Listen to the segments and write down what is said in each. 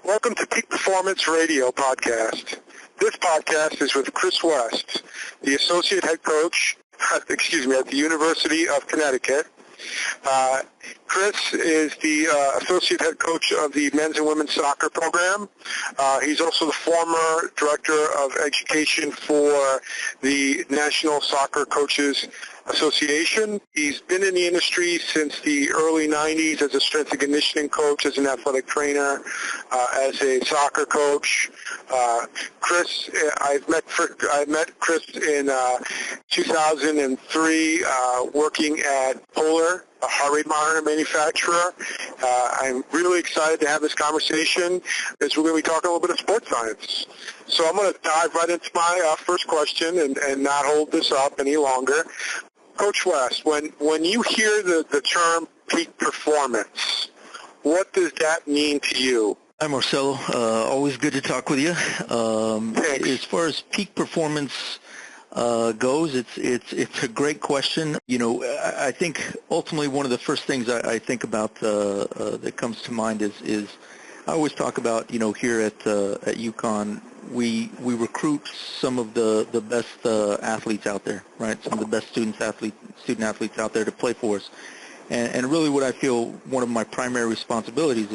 Welcome to Peak Performance Radio Podcast. This podcast is with Chris West, the Associate Head Coach, at the University of Connecticut. Chris is the Associate Head Coach of the men's and women's soccer program. He's also the former Director of Education for the National Soccer Coaches Association. He's been in the industry since the early 90s as a strength and conditioning coach, as an athletic trainer, as a soccer coach. Chris, I met Chris in 2003 working at Polar, a heart rate monitor manufacturer. I'm really excited to have this conversation as we're going to be talking a little bit of sports science. So I'm going to dive right into my first question and not hold this up any longer. Coach West, when you hear the term peak performance, what does that mean to you? Hi, Marcelo. Always good to talk with you. As far as peak performance goes, it's a great question. You know, I think ultimately one of the first things I think about that comes to mind is I always talk about, you know, here at UConn, we recruit some of the best athletes out there, right? Some of the best student athletes out there to play for us. And really what I feel one of my primary responsibilities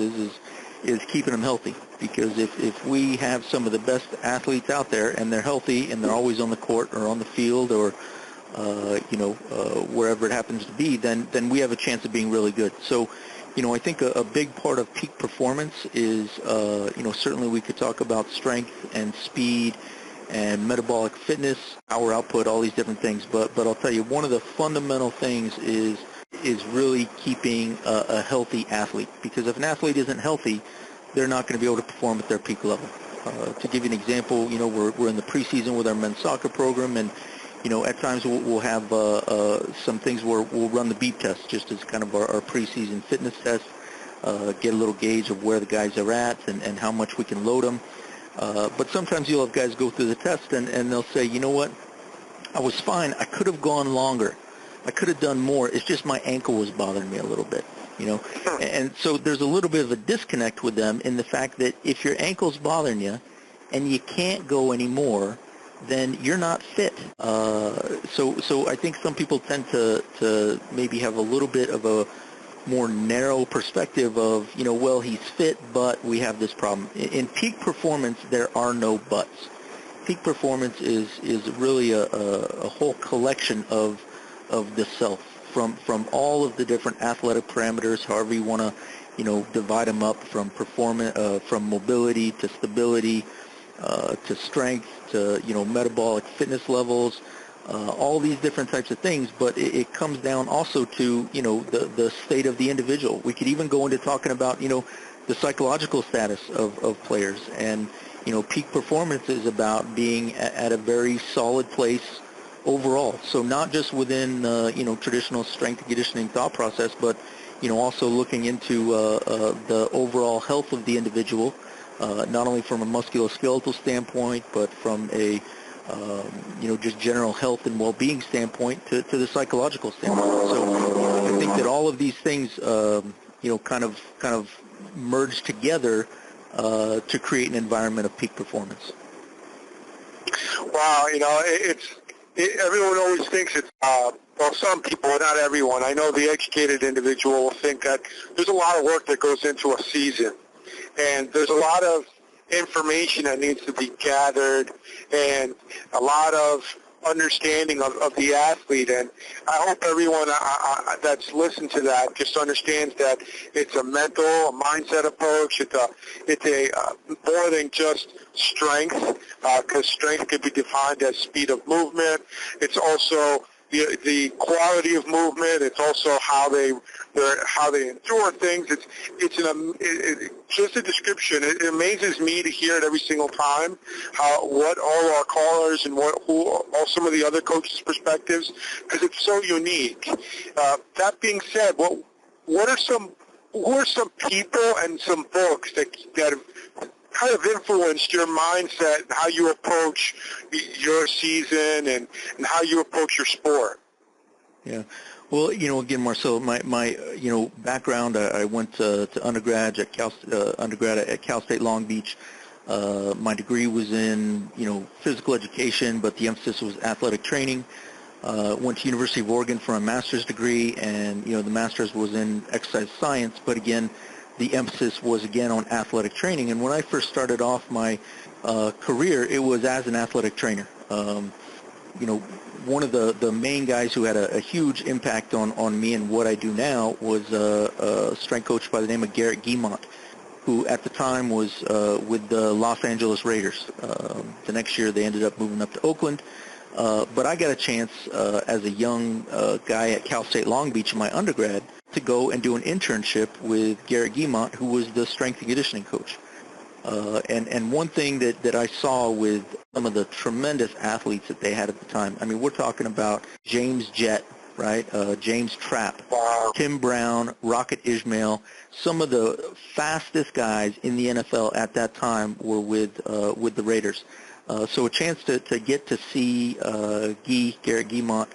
is keeping them healthy. Because if we have some of the best athletes out there and they're healthy and they're always on the court or on the field or wherever it happens to be, then we have a chance of being really good. So, you know, I think a big part of peak performance is, certainly we could talk about strength and speed and metabolic fitness, power output, all these different things. But I'll tell you, one of the fundamental things is really keeping a healthy athlete. Because if an athlete isn't healthy, they're not going to be able to perform at their peak level. To give you an example, you know, we're in the preseason with our men's soccer program, and you know, at times we'll have some things where we'll run the beep test just as kind of our preseason fitness test, get a little gauge of where the guys are at and how much we can load them. But sometimes you'll have guys go through the test and they'll say, you know what, I was fine. I could have gone longer. I could have done more. It's just my ankle was bothering me a little bit, you know. And so there's a little bit of a disconnect with them in the fact that if your ankle's bothering you and you can't go anymore, then you're not fit. So I think some people tend to maybe have a little bit of a more narrow perspective of, you know, well, he's fit, but we have this problem. In peak performance, there are no buts. Peak performance is really a whole collection of the self from all of the different athletic parameters, however you want to, you know, divide them up, from performance, from mobility to stability, to strength, to, you know, metabolic fitness levels, all these different types of things. But it comes down also to, you know, the state of the individual. We could even go into talking about, you know, the psychological status of players. And, you know, peak performance is about being at a very solid place overall. So not just within, you know, traditional strength and conditioning thought process, but, you know, also looking into the overall health of the individual, not only from a musculoskeletal standpoint, but from a, you know, just general health and well-being standpoint to the psychological standpoint. So I think that all of these things, you know, kind of merge together to create an environment of peak performance. Wow, you know, everyone always thinks it's, well, some people, not everyone. I know the educated individual will think that there's a lot of work that goes into a season. And there's a lot of information that needs to be gathered and a lot of understanding of the athlete. And I hope everyone that's listened to that just understands that it's a mental, a mindset approach. It's a more than just strength, because strength could be defined as speed of movement. It's also the quality of movement. It's also how they endure things. It's just a description. It amazes me to hear it every single time. What all our callers and all some of the other coaches' perspectives, because it's so unique. That being said, who are some people and some books that have kind of influenced your mindset and how you approach your season and how you approach your sport? Yeah. Well, again, Marcelo, my background, I went to undergrad at Cal State Long Beach. My degree was in, physical education, but the emphasis was athletic training. Went to University of Oregon for a master's degree, and, the master's was in exercise science, but again, the emphasis was again on athletic training. And when I first started off my career, it was as an athletic trainer. One of the main guys who had a huge impact on me and what I do now was a strength coach by the name of Garrett Guimont, who at the time was with the Los Angeles Raiders. The next year they ended up moving up to Oakland. But I got a chance as a young guy at Cal State Long Beach in my undergrad to go and do an internship with Garrett Guimont, who was the strength and conditioning coach. And one thing that I saw with some of the tremendous athletes that they had at the time, I mean, we're talking about James Jett, right? James Trapp, Tim Brown, Rocket Ismail. Some of the fastest guys in the NFL at that time were with the Raiders. So a chance to get to see Garrett Guimont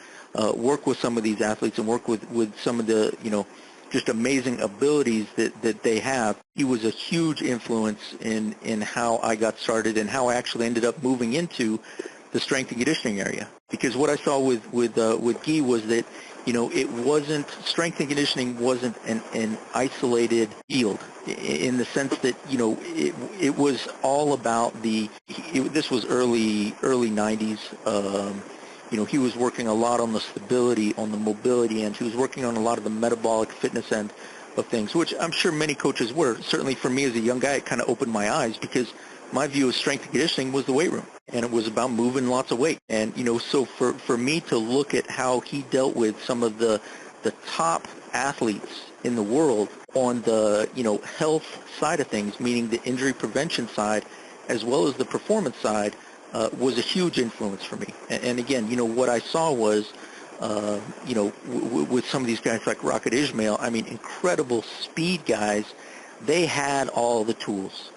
work with some of these athletes and work with some of the, just amazing abilities that they have. He was a huge influence in how I got started and how I actually ended up moving into the strength and conditioning area. Because what I saw with Guy was that, it wasn't, strength and conditioning wasn't an isolated field in the sense that, it was all about this was early 90s. He was working a lot on the stability, on the mobility end. He was working on a lot of the metabolic fitness end of things, which I'm sure many coaches were. Certainly for me as a young guy, it kind of opened my eyes because my view of strength and conditioning was the weight room, and it was about moving lots of weight. And, so for me to look at how he dealt with some of the top athletes in the world on the, health side of things, meaning the injury prevention side, as well as the performance side, was a huge influence for me. And again, what I saw was, with some of these guys like Rocket Ismail, I mean, incredible speed guys, they had all the tools.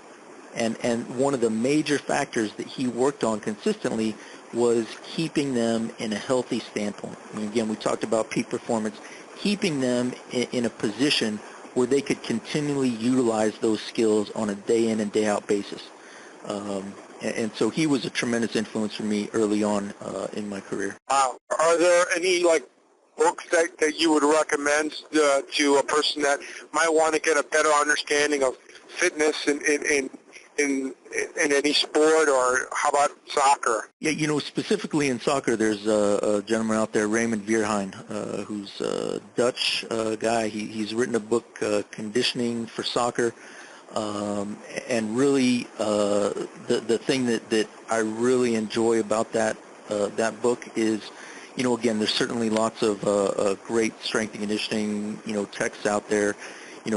And one of the major factors that he worked on consistently was keeping them in a healthy standpoint. I mean, again, we talked about peak performance, keeping them in a position where they could continually utilize those skills on a day in and day out basis. And so he was a tremendous influence for me early on in my career. Wow. Are there any books that you would recommend to a person that might want to get a better understanding of fitness in any sport, or how about soccer? Yeah, specifically in soccer, there's a gentleman out there, Raymond Vierheijn, who's a Dutch guy. He's written a book, Conditioning for Soccer. And really, the thing that I really enjoy about that book is, again, there's certainly lots of great strength and conditioning, texts out there.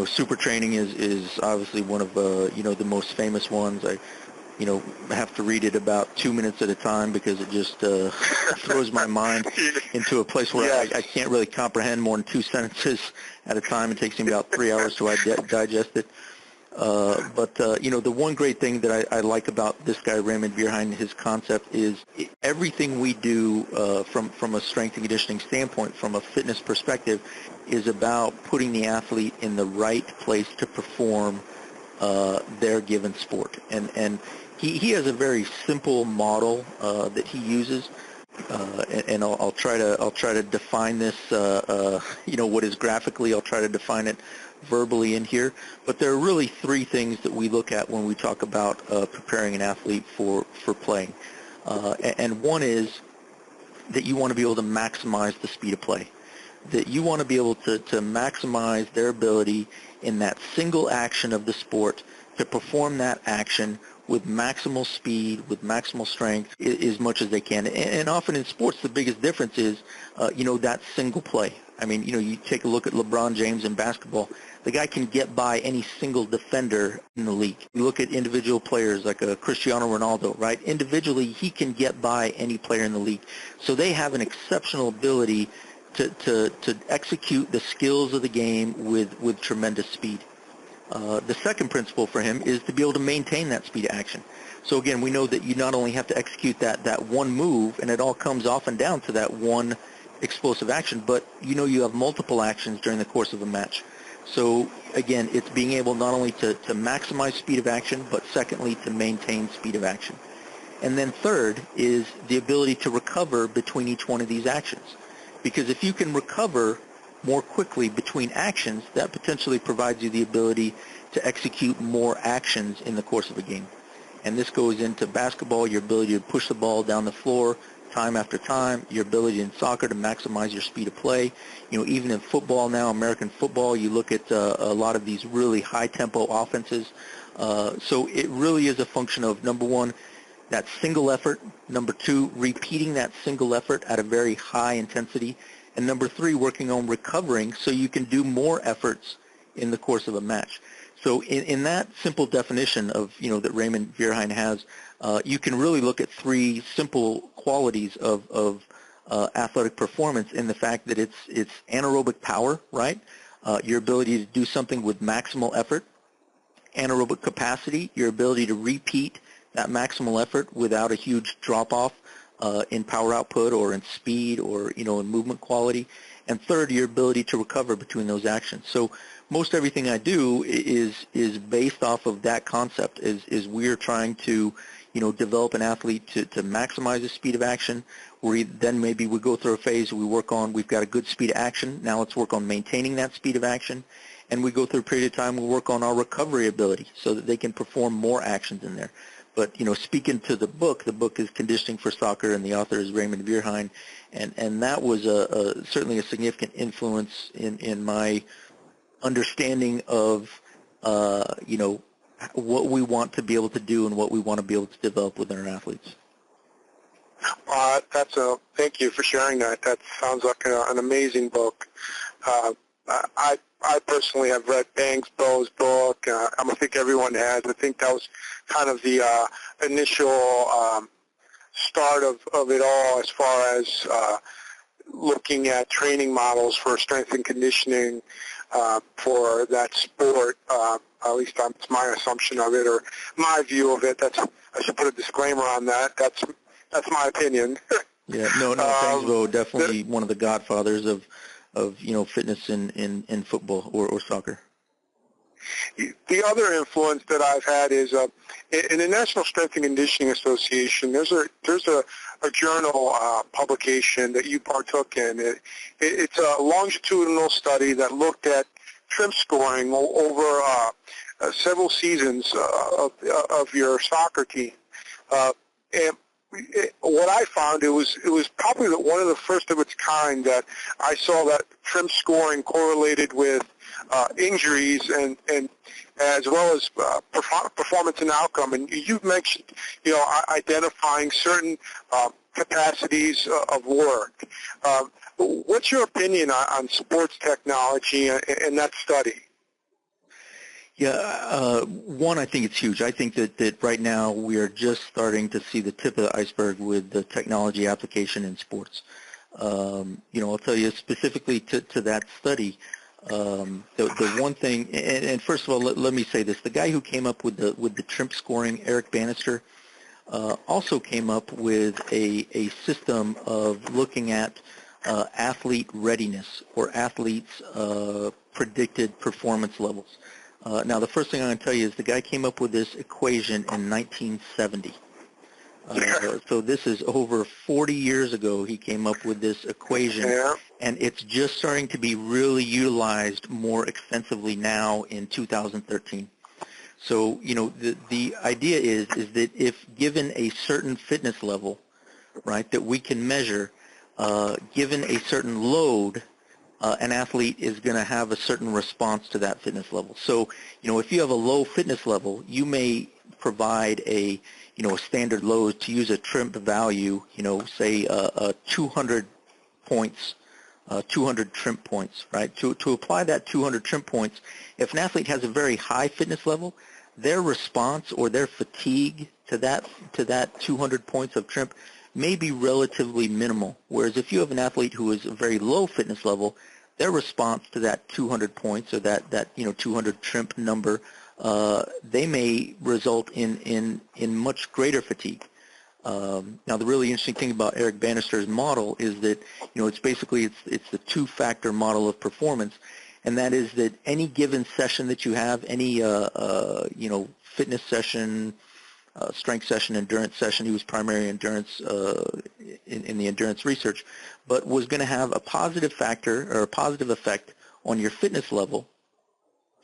Super Training is obviously one of the most famous ones. I have to read it about 2 minutes at a time because it just throws my mind into a place where I can't really comprehend more than 2 sentences at a time. It takes me about 3 hours to digest it. But the one great thing that I like about this guy, Raymond Vierheijn, his concept is everything we do from a strength and conditioning standpoint, from a fitness perspective, is about putting the athlete in the right place to perform their given sport. And he has a very simple model that he uses. And I'll try to define this, what is graphically, I'll try to define it verbally in here, but there are really 3 things that we look at when we talk about preparing an athlete for playing. And one is that you want to be able to maximize the speed of play, that you want to be able to maximize their ability in that single action of the sport to perform that action with maximal speed, with maximal strength, as much as they can. And often in sports, the biggest difference is, that single play. I mean, you take a look at LeBron James in basketball. The guy can get by any single defender in the league. You look at individual players like Cristiano Ronaldo, right? Individually, he can get by any player in the league. So they have an exceptional ability to execute the skills of the game with tremendous speed. The second principle for him is to be able to maintain that speed of action. So again, we know that you not only have to execute that one move, and it all comes off and down to that one explosive action, but you have multiple actions during the course of a match. So again, it's being able not only to maximize speed of action, but secondly, to maintain speed of action. And then third is the ability to recover between each one of these actions. Because if you can recover more quickly between actions, that potentially provides you the ability to execute more actions in the course of a game. And this goes into basketball, your ability to push the ball down the floor time after time, your ability in soccer to maximize your speed of play. Even in football now, American football, you look at a lot of these really high-tempo offenses. So it really is a function of, number one, that single effort, number two, repeating that single effort at a very high intensity, and number three, working on recovering so you can do more efforts in the course of a match. So in that simple definition of, that Raymond Vierheim has, you can really look at three simple qualities of athletic performance in the fact that it's anaerobic power, right? Your ability to do something with maximal effort. Anaerobic capacity, your ability to repeat that maximal effort without a huge drop-off in power output or in speed or, in movement quality. And third, your ability to recover between those actions. So most everything I do is based off of that concept, is we're trying to, develop an athlete to maximize the speed of action. Then maybe we go through a phase where we've got a good speed of action. Now let's work on maintaining that speed of action. And we go through a period of time, we work on our recovery ability so that they can perform more actions in there. But, speaking to the book is Conditioning for Soccer, and the author is Raymond Vierheim, and that was certainly a significant influence in my understanding of, what we want to be able to do and what we want to be able to develop within our athletes. Thank you for sharing that. That sounds like an amazing book. I personally have read Bang's Bo's book. I think everyone has. I think that was kind of the initial start of it all as far as looking at training models for strength and conditioning for that sport. At least that's my assumption of it, or my view of it. I should put a disclaimer on that. That's my opinion. Yeah, no, Bang's Bo, definitely one of the godfathers of fitness in football or soccer. The other influence that I've had is in the National Strength and Conditioning Association. There's a journal publication that you partook in. It's a longitudinal study that looked at TRIMP scoring over several seasons of your soccer team. And what I found, it was probably one of the first of its kind that I saw that TRIMP scoring correlated with injuries and as well as performance and outcome. And you've mentioned, identifying certain capacities of work. What's your opinion on sports technology and that study? Yeah, one, I think it's huge. I think that right now we are just starting to see the tip of the iceberg with the technology application in sports. I'll tell you specifically to that study, the one thing, and first of all, let me say this: the guy who came up with the TRIMP scoring, Eric Bannister, also came up with a system of looking at athlete readiness or athletes' predicted performance levels. Now, the first thing I'm going to tell you is the guy came up with this equation in 1970. So this is over 40 years ago he came up with this equation, and it's just starting to be really utilized more extensively now in 2013. So, the idea is that if given a certain fitness level, right, that we can measure, given a certain load, an athlete is going to have a certain response to that fitness level. So, if you have a low fitness level, you may provide a standard load, to use a TRIMP value, say 200 points, 200 TRIMP points, right? To apply that 200 TRIMP points, if an athlete has a very high fitness level, their response or their fatigue to that 200 points of TRIMP may be relatively minimal. Whereas if you have an athlete who is a very low fitness level, their response to that 200 points or that 200 TRIMP number, they may result in much greater fatigue. Now, the really interesting thing about Eric Bannister's model is that, it's basically it's the two-factor model of performance, and that is that any given session that you have, any fitness session, strength session, endurance session. He was primary endurance in the endurance research, but was going to have a positive factor or a positive effect on your fitness level,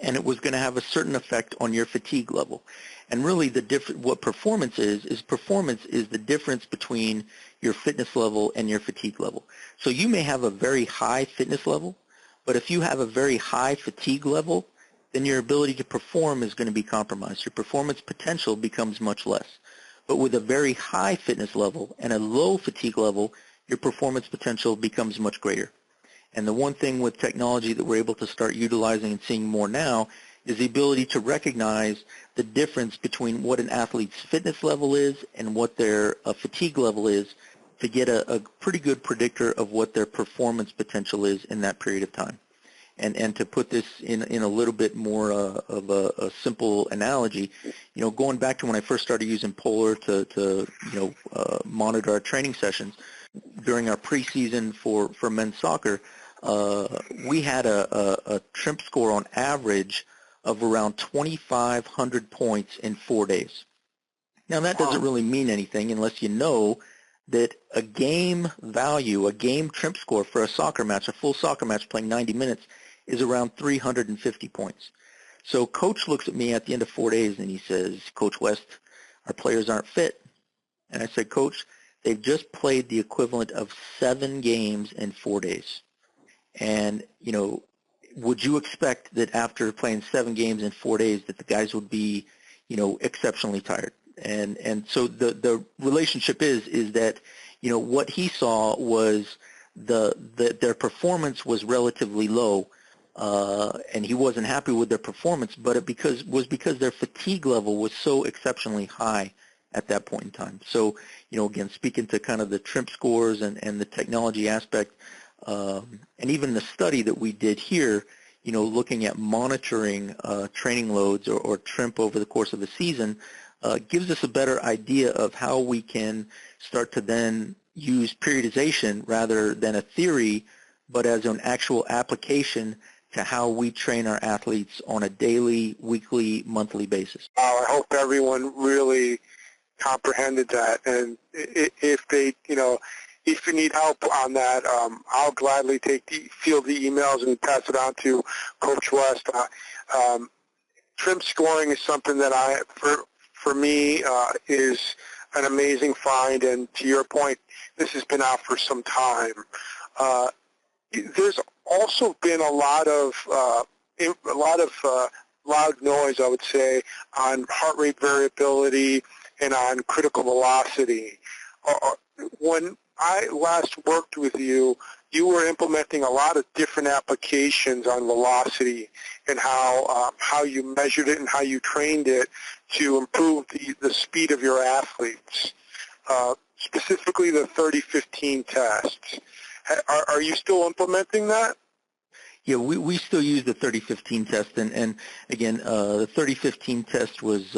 and it was going to have a certain effect on your fatigue level. And really, what performance is the difference between your fitness level and your fatigue level. So you may have a very high fitness level, but if you have a very high fatigue level, then your ability to perform is going to be compromised. Your performance potential becomes much less. But with a very high fitness level and a low fatigue level, your performance potential becomes much greater. And the one thing with technology that we're able to start utilizing and seeing more now is the ability to recognize the difference between what an athlete's fitness level is and what their fatigue level is to get a pretty good predictor of what their performance potential is in that period of time. And to put this in a little bit more of a simple analogy, going back to when I first started using Polar to monitor our training sessions, during our preseason for men's soccer, we had a TRIMP score on average of around 2,500 points in 4 days. Now, that doesn't really mean anything unless you know that a game value, a game TRIMP score for a soccer match, a full soccer match playing 90 minutes, is around 350 points. So Coach looks at me at the end of 4 days and he says, Coach West, our players aren't fit. And I said, Coach, they've just played the equivalent of 7 games in 4 days. And, would you expect that after playing 7 games in 4 days that the guys would be, exceptionally tired? And so the relationship is that, what he saw was their performance was relatively low, and he wasn't happy with their performance, but it was because their fatigue level was so exceptionally high at that point in time. So, again, speaking to kind of the TRIMP scores and the technology aspect, and even the study that we did here, looking at monitoring training loads or TRIMP over the course of a season, gives us a better idea of how we can start to then use periodization rather than a theory, but as an actual application to how we train our athletes on a daily, weekly, monthly basis. I hope everyone really comprehended that, and if they, if you need help on that, I'll gladly field the emails and pass it on to Coach West. TRIMP scoring is something that for me, is an amazing find, and to your point, this has been out for some time. There's also been a lot of loud noise, I would say, on heart rate variability and on critical velocity. When I last worked with you, you were implementing a lot of different applications on velocity and how you measured it and how you trained it to improve the speed of your athletes, specifically the 30-15 tests. Are you still implementing that? Yeah, we still use the 30-15 test, and again, the 30-15 test was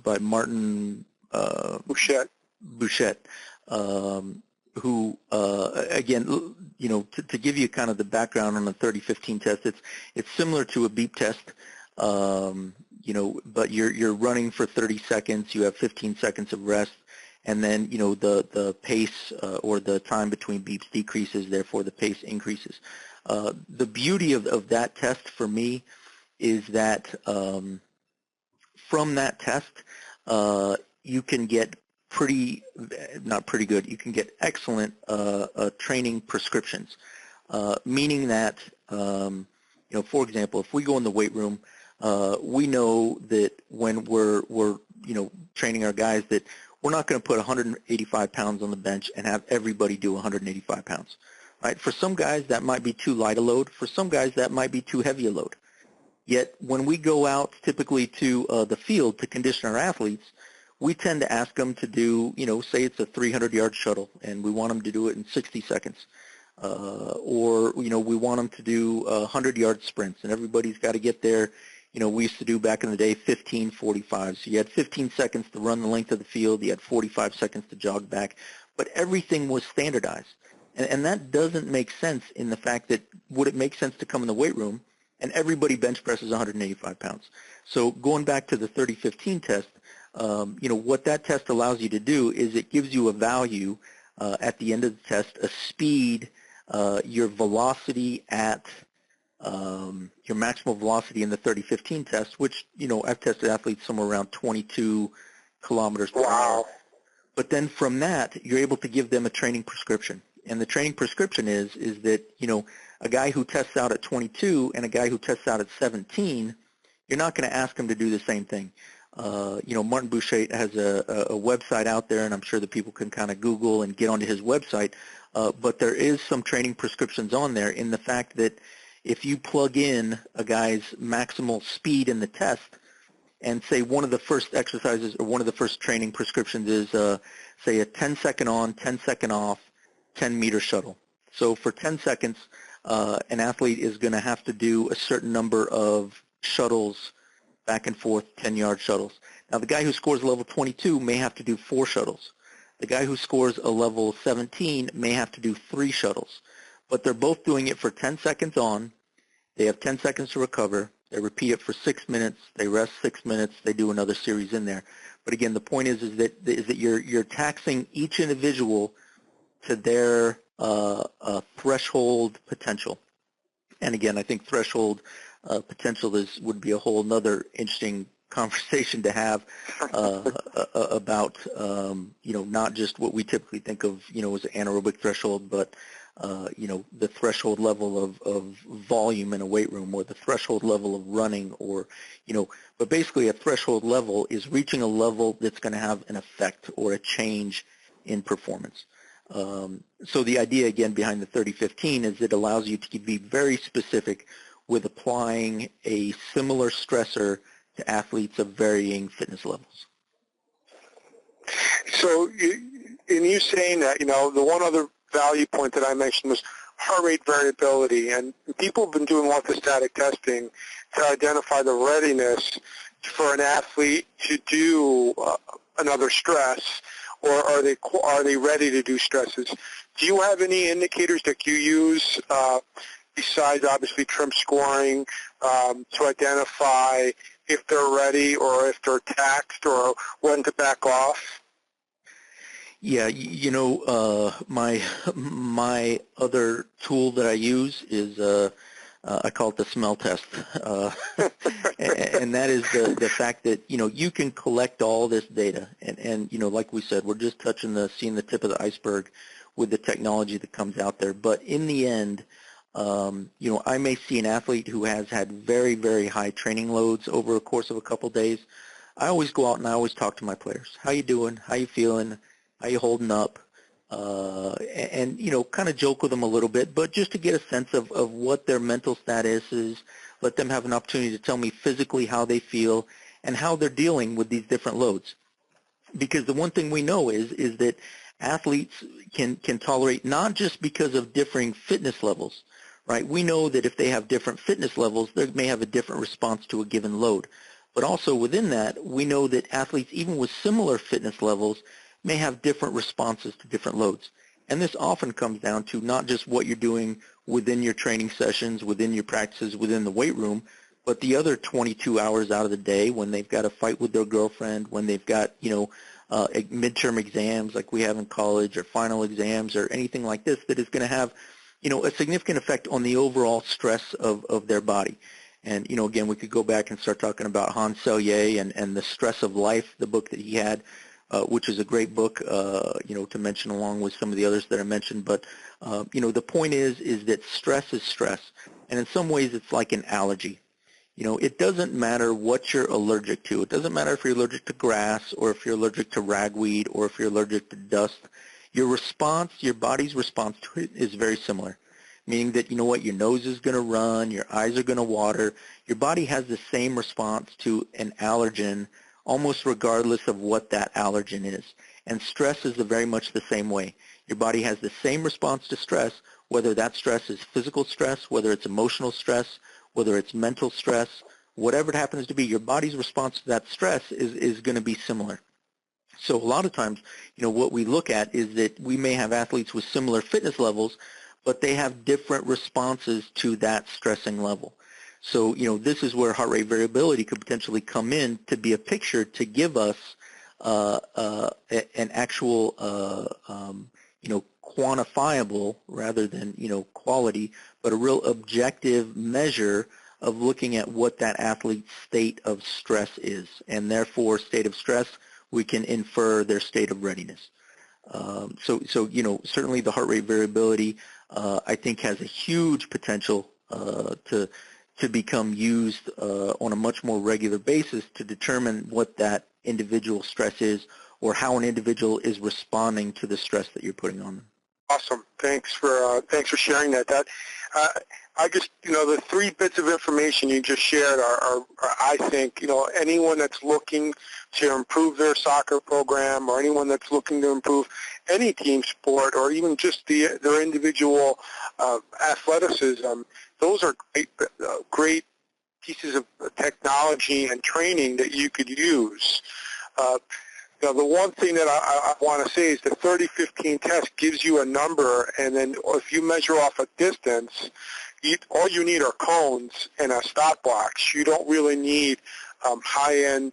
by Martin Bouchette, who again, to give you kind of the background on the 30-15 test, it's similar to a beep test, but you're running for 30 seconds, you have 15 seconds of rest, and then the pace or the time between beeps decreases, therefore the pace increases. The beauty of that test for me is that from that test you can get you can get excellent training prescriptions, meaning that for example, if we go in the weight room, we know that when we're training our guys that we're not going to put 185 pounds on the bench and have everybody do 185 pounds. Right? For some guys, that might be too light a load. For some guys, that might be too heavy a load. Yet when we go out typically to the field to condition our athletes, we tend to ask them to do, say it's a 300-yard shuttle, and we want them to do it in 60 seconds. Or we want them to do 100-yard sprints, and everybody's got to get there, we used to do back in the day 15:45. So you had 15 seconds to run the length of the field. You had 45 seconds to jog back. But everything was standardized. And that doesn't make sense in the fact that would it make sense to come in the weight room and everybody bench presses 185 pounds. So going back to the 30-15 test, what that test allows you to do is it gives you a value at the end of the test, a speed, your velocity at your maximal velocity in the 30-15 test, which, I've tested athletes somewhere around 22 kilometers per hour. But then from that, you're able to give them a training prescription. And the training prescription is that, a guy who tests out at 22 and a guy who tests out at 17, you're not going to ask him to do the same thing. Martin Boucher has a website out there, and I'm sure that people can kind of Google and get onto his website. But there is some training prescriptions on there in the fact that if you plug in a guy's maximal speed in the test and say one of the first exercises or one of the first training prescriptions is, say, a 10-second on, 10-second off, 10-meter shuttle. So for 10 seconds, an athlete is going to have to do a certain number of shuttles, back and forth, 10-yard shuttles. Now, the guy who scores a level 22 may have to do 4 shuttles. The guy who scores a level 17 may have to do 3 shuttles. But they're both doing it for 10 seconds on. They have 10 seconds to recover. They repeat it for 6 minutes. They rest 6 minutes. They do another series in there. But again, the point is that you're taxing each individual to their threshold potential. And again, I think threshold potential would be a whole other interesting conversation to have about not just what we typically think of as an anaerobic threshold, but the threshold level of volume in a weight room, or the threshold level of running, or but basically a threshold level is reaching a level that's going to have an effect or a change in performance. So the idea again behind the 30-15 is it allows you to be very specific with applying a similar stressor to athletes of varying fitness levels. So in you saying that, the one other value point that I mentioned was heart rate variability, and people have been doing orthostatic testing to identify the readiness for an athlete to do another stress, or are they ready to do stresses? Do you have any indicators that you use besides obviously TRIMP scoring to identify if they're ready or if they're taxed or when to back off? Yeah, my other tool that I use is I call it the smell test, and that is the fact that you can collect all this data, and like we said, we're just seeing the tip of the iceberg with the technology that comes out there. But in the end, I may see an athlete who has had very, very high training loads over a course of a couple days. I always go out and I always talk to my players. How you doing? How you feeling? How you holding up? And kind of joke with them a little bit, but just to get a sense of what their mental status is, let them have an opportunity to tell me physically how they feel and how they're dealing with these different loads. Because the one thing we know is that athletes can tolerate, not just because of differing fitness levels, right? We know that if they have different fitness levels, they may have a different response to a given load. But also within that, we know that athletes, even with similar fitness levels, may have different responses to different loads. And this often comes down to not just what you're doing within your training sessions, within your practices, within the weight room, but the other 22 hours out of the day when they've got to fight with their girlfriend, when they've got, midterm exams like we have in college, or final exams, or anything like this that is going to have, a significant effect on the overall stress of their body. And, again, we could go back and start talking about Hans Selye and The Stress of Life, the book that he had, which is a great book, to mention along with some of the others that I mentioned. But, the point is that stress is stress. And in some ways, it's like an allergy. It doesn't matter what you're allergic to. It doesn't matter if you're allergic to grass, or if you're allergic to ragweed, or if you're allergic to dust. Your response, your body's response to it is very similar, meaning that, your nose is going to run, your eyes are going to water. Your body has the same response to an allergen, almost regardless of what that allergen is. And stress is very much the same way. Your body has the same response to stress, whether that stress is physical stress, whether it's emotional stress, whether it's mental stress, whatever it happens to be, your body's response to that stress is going to be similar. So a lot of times, what we look at is that we may have athletes with similar fitness levels, but they have different responses to that stressing level. So, this is where heart rate variability could potentially come in to be a picture to give us an actual, quantifiable rather than, quality, but a real objective measure of looking at what that athlete's state of stress is. And therefore, state of stress, we can infer their state of readiness. So certainly the heart rate variability, I think, has a huge potential to become used on a much more regular basis to determine what that individual stress is or how an individual is responding to the stress that you're putting on them. Awesome. Thanks for sharing that. I just, the 3 bits of information you just shared are I think, anyone that's looking to improve their soccer program or anyone that's looking to improve any team sport or even just their individual athleticism, those are great pieces of technology and training that you could use. The one thing that I want to say is the 30-15 test gives you a number, and then if you measure off a distance, all you need are cones and a stopwatch. You don't really need high-end,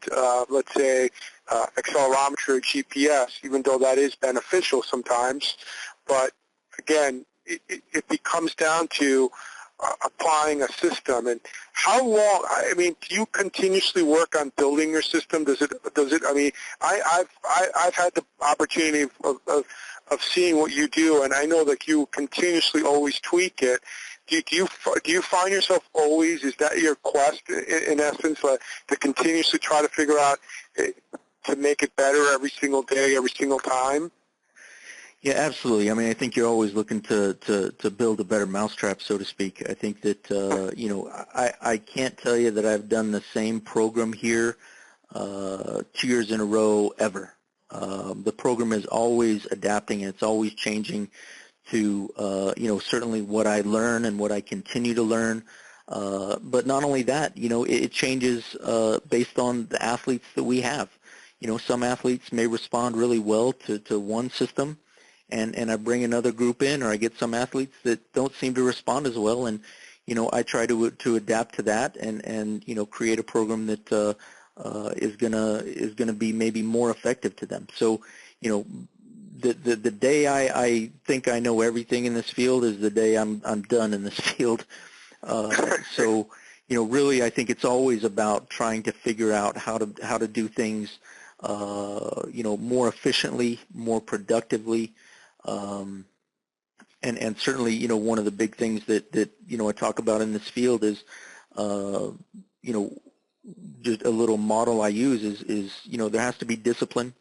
let's say, accelerometry or GPS, even though that is beneficial sometimes. But again, it becomes down to applying a system. And how long, do you continuously work on building your system? Does it, I've had the opportunity of seeing what you do, and I know that you continuously always tweak it. Do you find yourself always, is that your quest in essence, to continuously try to figure out to make it better every single day, every single time? Yeah, absolutely. I think you're always looking to build a better mousetrap, so to speak. I think that, I can't tell you that I've done the same program here 2 years in a row ever. The program is always adapting, and it's always changing to, certainly what I learn and what I continue to learn. But not only that, it changes based on the athletes that we have. Some athletes may respond really well to one system, and I bring another group in, or I get some athletes that don't seem to respond as well, and I try to adapt to that and create a program that is gonna be maybe more effective to them. So the day I think I know everything in this field is the day I'm done in this field. So really I think it's always about trying to figure out how to do things more efficiently, more productively. And certainly, one of the big things that I talk about in this field is, just a little model I use is there has to be discipline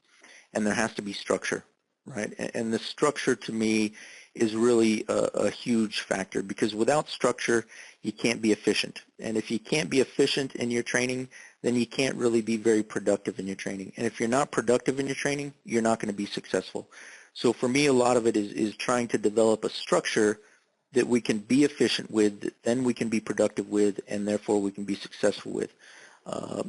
and there has to be structure, right? And the structure to me is really a huge factor, because without structure, you can't be efficient. And if you can't be efficient in your training, then you can't really be very productive in your training. And if you're not productive in your training, you're not going to be successful. So for me, a lot of it is trying to develop a structure that we can be efficient with, that then we can be productive with, and therefore we can be successful with.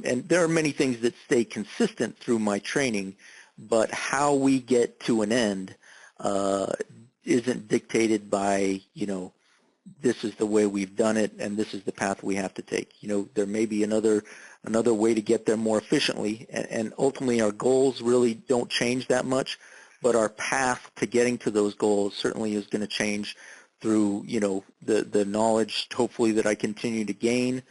And there are many things that stay consistent through my training, but how we get to an end isn't dictated by, this is the way we've done it and this is the path we have to take. There may be another way to get there more efficiently, and ultimately our goals really don't change that much. But our path to getting to those goals certainly is going to change through, the knowledge, hopefully, that I continue to gain,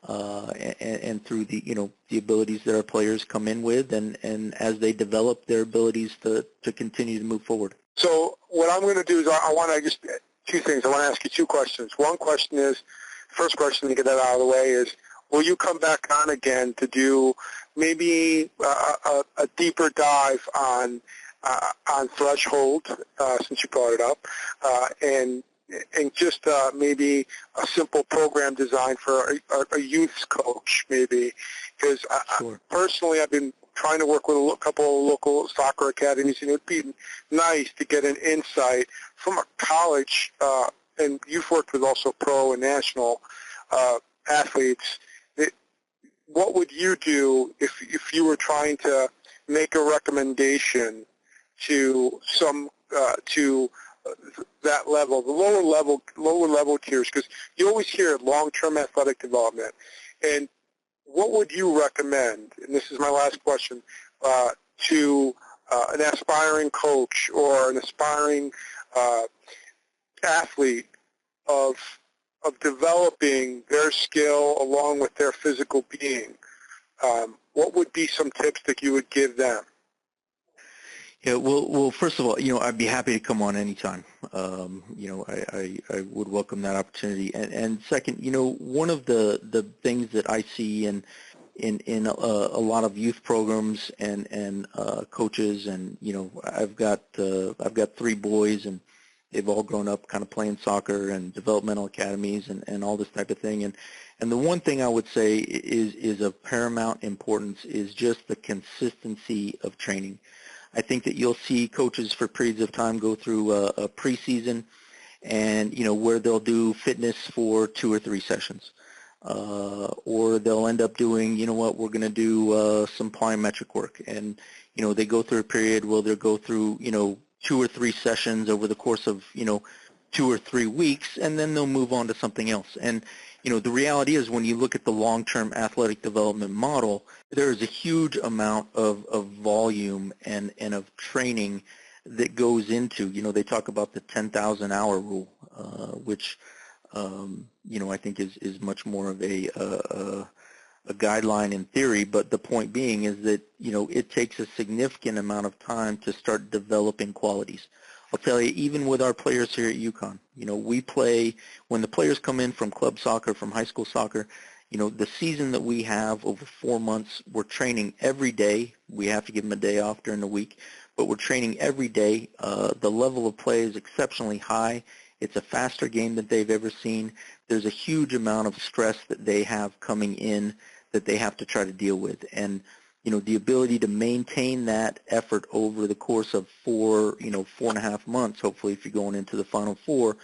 and through the abilities that our players come in with, and as they develop their abilities to continue to move forward. So what I'm going to do is I want to just, 2 things. I want to ask you 2 questions. One question is, first question to get that out of the way is, will you come back on again to do maybe a deeper dive on threshold, since you brought it up, and just maybe a simple program design for a youth coach, maybe, because Sure. Personally I've been trying to work with a couple of local soccer academies, and it would be nice to get an insight from a college, and you've worked with also pro and national athletes. what would you do if you were trying to make a recommendation to some to that level, the lower level tiers? Because you always hear long-term athletic development. And what would you recommend, and this is my last question, to an aspiring coach or an aspiring athlete of developing their skill along with their physical being? What would be some tips that you would give them? Yeah, well, first of all, I'd be happy to come on anytime. I would welcome that opportunity. And second, one of the things that I see in a lot of youth programs and coaches, and I've got 3 boys, and they've all grown up kind of playing soccer and developmental academies and all this type of thing. And the one thing I would say is of paramount importance is just the consistency of training. I think that you'll see coaches for periods of time go through a preseason and, where they'll do fitness for 2 or 3 sessions. Or they'll end up doing, we're going to do some plyometric work. And, they go through a period where they'll go through, 2 or 3 sessions over the course of, 2 or 3 weeks, and then they'll move on to something else. And, the reality is when you look at the long-term athletic development model, there is a huge amount of volume and of training that goes into, they talk about the 10,000-hour rule, which, I think is much more of a guideline in theory, but the point being is that, it takes a significant amount of time to start developing qualities. I'll tell you, even with our players here at UConn, we play, when the players come in from club soccer, from high school soccer, the season that we have over 4 months, we're training every day. We have to give them a day off during the week, but we're training every day. The level of play is exceptionally high. It's a faster game than they've ever seen. There's a huge amount of stress that they have coming in that they have to try to deal with. And the ability to maintain that effort over the course of 4.5 months, hopefully if you're going into the Final Four,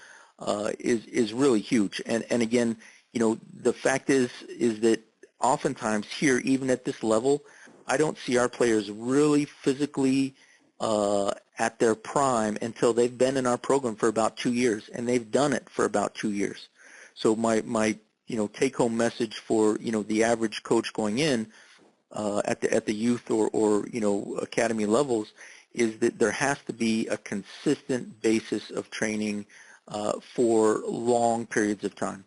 is really huge. And again, the fact is that oftentimes here, even at this level, I don't see our players really physically at their prime until they've been in our program for about 2 years, and they've done it for about 2 years. So my take-home message for the average coach going in at the youth or academy levels is that there has to be a consistent basis of training for long periods of time.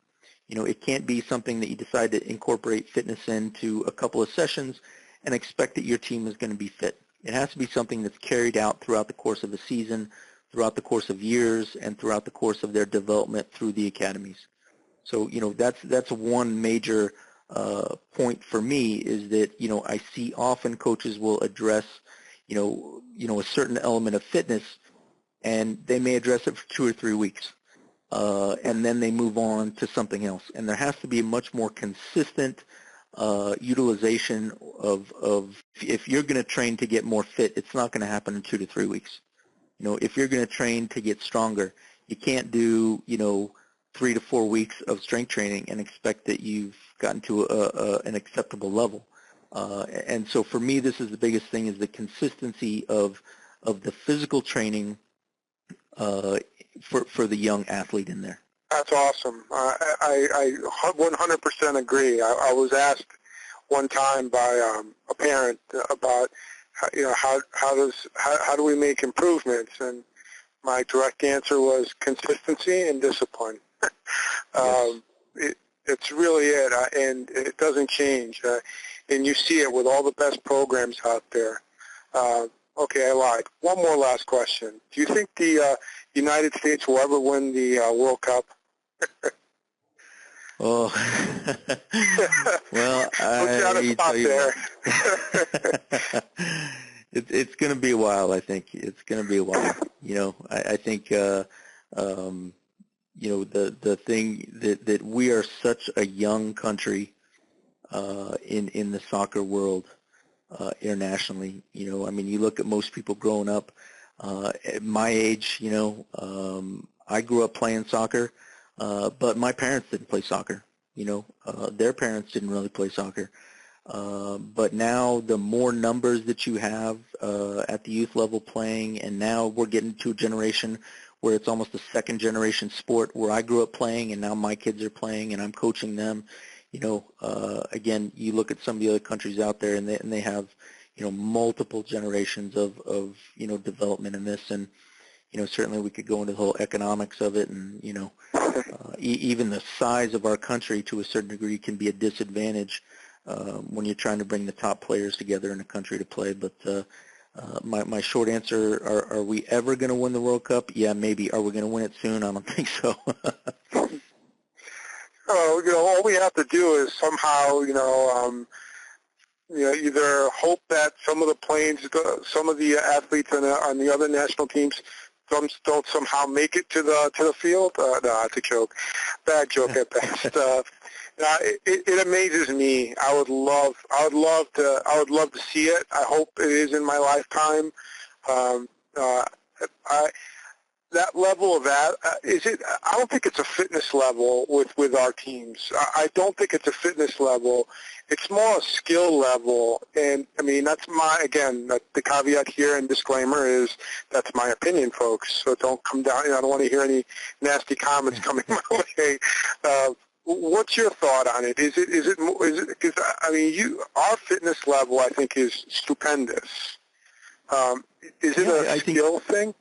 It can't be something that you decide to incorporate fitness into a couple of sessions and expect that your team is going to be fit. It has to be something that's carried out throughout the course of a season, throughout the course of years, and throughout the course of their development through the academies. So, that's one major point for me is that, I see often coaches will address, a certain element of fitness, and they may address it for 2 or 3 weeks, and then they move on to something else. And there has to be a much more consistent utilization of if you're going to train to get more fit, it's not going to happen in 2 to 3 weeks. If you're going to train to get stronger, you can't do, 3 to 4 weeks of strength training and expect that you've gotten to an acceptable level. And so for me, this is the biggest thing, is the consistency of the physical training for the young athlete in there. That's awesome. I 100% agree. I was asked one time by a parent about how do we make improvements, and my direct answer was consistency and discipline. Yes. It's really it, and it doesn't change. And you see it with all the best programs out there. Okay, I lied. One more last question. Do you think the United States will ever win the World Cup? Oh, well, I tell you what. It's going to be a while, I think. It's going to be a while. I think, the thing that we are such a young country in the soccer world internationally. I mean, you look at most people growing up at my age, I grew up playing soccer, but my parents didn't play soccer. Their parents didn't really play soccer. But now the more numbers that you have at the youth level playing, and now we're getting to a generation where it's almost a second generation sport where I grew up playing and now my kids are playing and I'm coaching them. Again, you look at some of the other countries out there and they have, multiple generations of development in this. And, certainly we could go into the whole economics of it and, even the size of our country to a certain degree can be a disadvantage when you're trying to bring the top players together in a country to play. But my short answer, are we ever going to win the World Cup? Yeah, maybe. Are we going to win it soon? I don't think so. All we have to do is somehow, either hope that some of the athletes on the other national teams don't somehow make it to the field. No, that's a joke. Bad joke at best. It amazes me. I would love to see it. I hope it is in my lifetime. That level of that is it. I don't think it's a fitness level with our teams. I don't think it's a fitness level. It's more a skill level. And I mean, that's the caveat here and disclaimer is that's my opinion, folks. So don't come down. I don't want to hear any nasty comments coming my way. What's your thought on it? Is it because our fitness level I think is stupendous. Is it a skill thing?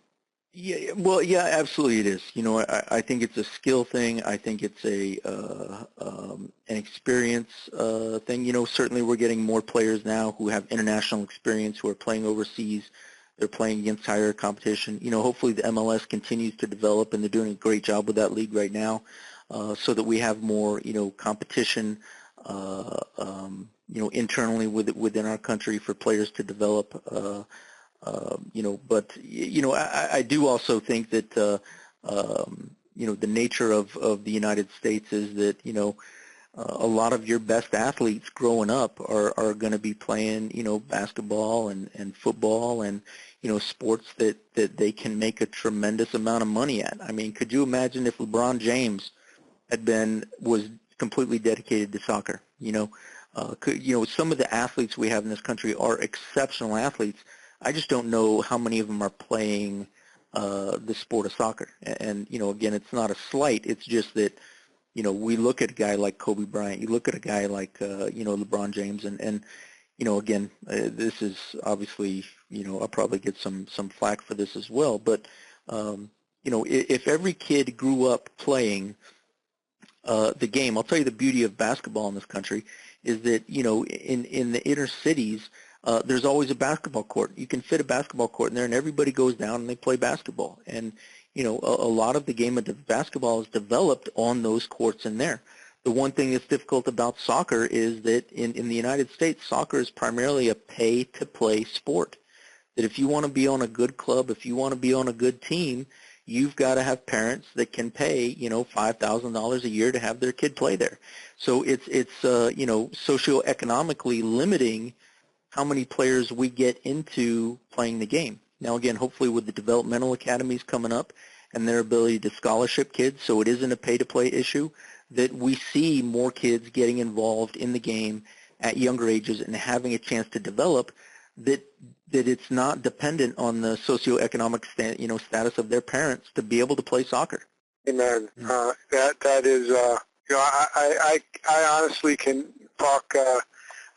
Yeah, well, yeah, absolutely it is. I think it's a skill thing. I think it's an experience thing. Certainly we're getting more players now who have international experience, who are playing overseas. They're playing against higher competition. Hopefully the MLS continues to develop, and they're doing a great job with that league right now, so that we have more, competition, internally within our country for players to develop. But I do also think that the nature of the United States is that a lot of your best athletes growing up are going to be playing basketball and football and sports that they can make a tremendous amount of money at. I mean, could you imagine if LeBron James was completely dedicated to soccer? Some of the athletes we have in this country are exceptional athletes. I just don't know how many of them are playing the sport of soccer. And again, it's not a slight. It's just that, we look at a guy like Kobe Bryant. You look at a guy like, LeBron James. And again, this is obviously, I'll probably get some flack for this as well. But, if every kid grew up playing the game, I'll tell you the beauty of basketball in this country is that, in the inner cities, there's always a basketball court. You can fit a basketball court in there, and everybody goes down and they play basketball. And, a lot of the game of basketball is developed on those courts in there. The one thing that's difficult about soccer is that in the United States, soccer is primarily a pay-to-play sport. That if you want to be on a good club, if you want to be on a good team, you've got to have parents that can pay, $5,000 a year to have their kid play there. So it's socioeconomically limiting how many players we get into playing the game. Now, again, hopefully with the developmental academies coming up and their ability to scholarship kids, so it isn't a pay-to-play issue, that we see more kids getting involved in the game at younger ages and having a chance to develop, that it's not dependent on the socioeconomic status of their parents to be able to play soccer. Amen. That is, I honestly can talk.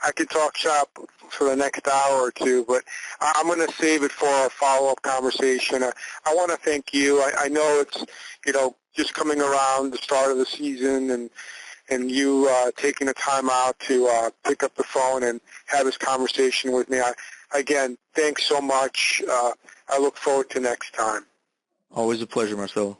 I could talk shop for the next hour or two, but I'm going to save it for a follow-up conversation. I want to thank you. I know it's, just coming around the start of the season and you taking the time out to pick up the phone and have this conversation with me. Again, thanks so much. I look forward to next time. Always a pleasure, Marcelo.